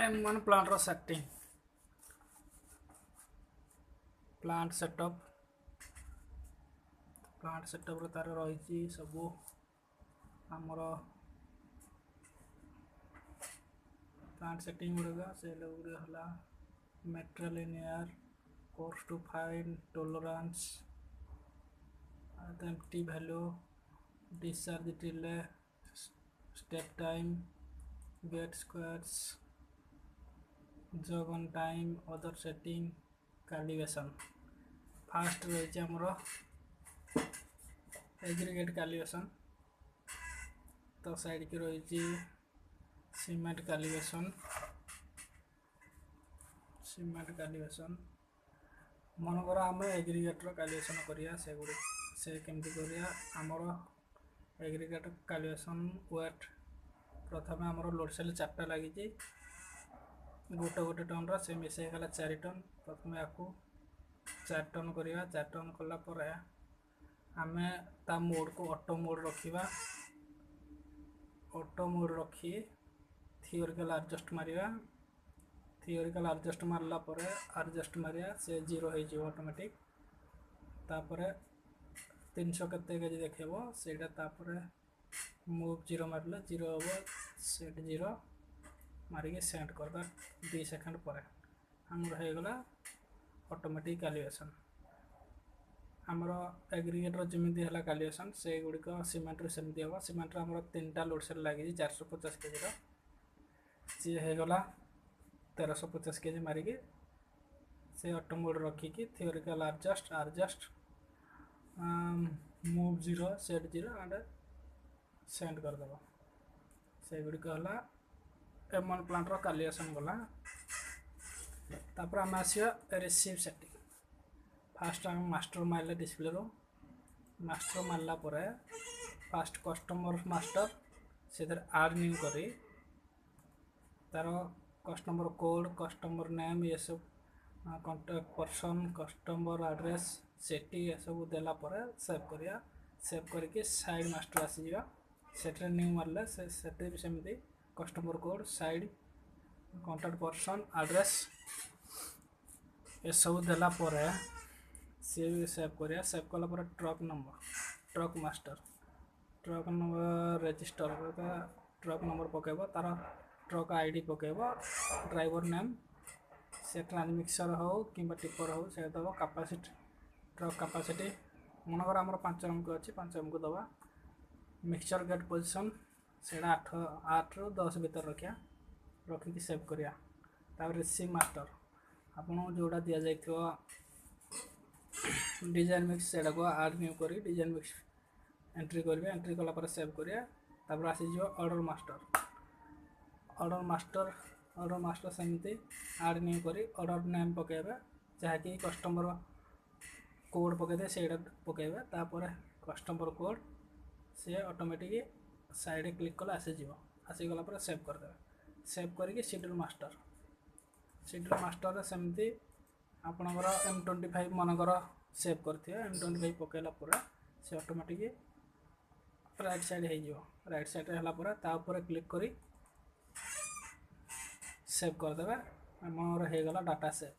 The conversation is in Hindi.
M1 ପ୍ଲାଣ୍ଟର ସେଟିଂ ପ୍ଲାଣ୍ଟ ସେଟଅପ୍ରେ ତାର ରହିଛି ସବୁ ଆମର ପ୍ଲାଣ୍ଟ ସେଟିଂ ଗୁଡ଼ିକ ସେଗୁଡ଼ିକ ହେଲା material in air, coarse to fine, tolerance, empty value, discharge delay, step time, gate squares, jog on time, other setting, calibration. Fast रही आमर एग्रीगेट कैलिब्रेशन तो साइड की रही सीमेंट कैलिब्रेशन मनकर आम एग्रीगेटर कैलिब्रेशन करिया से केमती करिया आमर एग्रीगेट कैलिब्रेशन वेट प्रथम आमर लोड सेल 4टा लगी गोटे टन से मिसे गला 4 टन प्रथम या 4 टन करिया 4 टन कला पर आमे ता मोड को ऑटो मोड रखिबा ऑटो मोड रखी theoretical adjust Maria theoretical adjust मारला पर एडजस्ट मारिया से 0 हो जिवो ऑटोमेटिक तापर 300 केते केजी देखैबो सेटा तापर मूव 0 मारले 0 हो सेट 0 मारिके सेट करबा 2 सेकंड पर हमर हो गला ऑटोमेटिक कैलिब्रेशन आमर एग्रीगेटर जमी है कैलिब्रेशन से गुड़िक सीमेंट सेमती हम सीमेंट आमर 3टा लोड सेल लगी 450 केजी सी होगला 1350 केजी मारिकी से ऑटो मोड रखिकी theoretical adjust move 0 set 0 and send करदेव से गुड़िक है M1 प्लांटर कैलिब्रेशन गला तापर आम आसिया रिसीव सेटिंग फास्ट आम मास्टर मारले डिस्प्ले रो मास्टर मारला पर फास्ट कस्टमर मास्टर से आड न्यू करी तार कस्टमर कोड कस्टमर नेम ये सब कांटेक्ट पर्सन कस्टमर एड्रेस सेटी ये सब देला पर सेव करके साइड मास्टर आसीजा सेटे न्यू मारले सेटे भी सेमती customer code side contact person address ये सब देला पर सी सेव करिया सेव कला पर truck number register truck number पकेबो तार ट्रक आईडी पकेबो ड्राइवर नेम से ट्रांसमिक्सर हो कि टिपर हो से दबा कैपेसिटी ट्रक कैपेसिटी मनकर आमर 5 एम को अच्छी 5 एम को दबा मिक्सचर गेट पोजिशन से 8 ରୁ 10 भीतर रखिकी सेव करिया तापर रिसीव मास्टर आपन जोड़ा दिया जाइथियो डिजाइन मिक्स सेटा को आड न्यू करी डिजाइन मिक्स एंट्री करिवे एंट्री कला पर सेव करिया तापर आसी जो ऑर्डर मास्टर सेमती आड न्यू करी ऑर्डर नेम पकेबे जहा कि कस्टमर कोड पकेदे सेटा पकेबे तापर कस्टमर कोड से ऑटोमेटिक साइड क्लिक कला आसी गला पर सेव कर देबे सेव करिके शेड्यूल मास्टर रे सेमती आपनकर M25 मनकर सेव करथियो M25 पकेला पूरा से ऑटोमेटिक राइट साइड हो जिवो राइट साइड रे हला पूरा ता ऊपर क्लिक करी सेव कर देबे हमर हे गला डाटा सेव।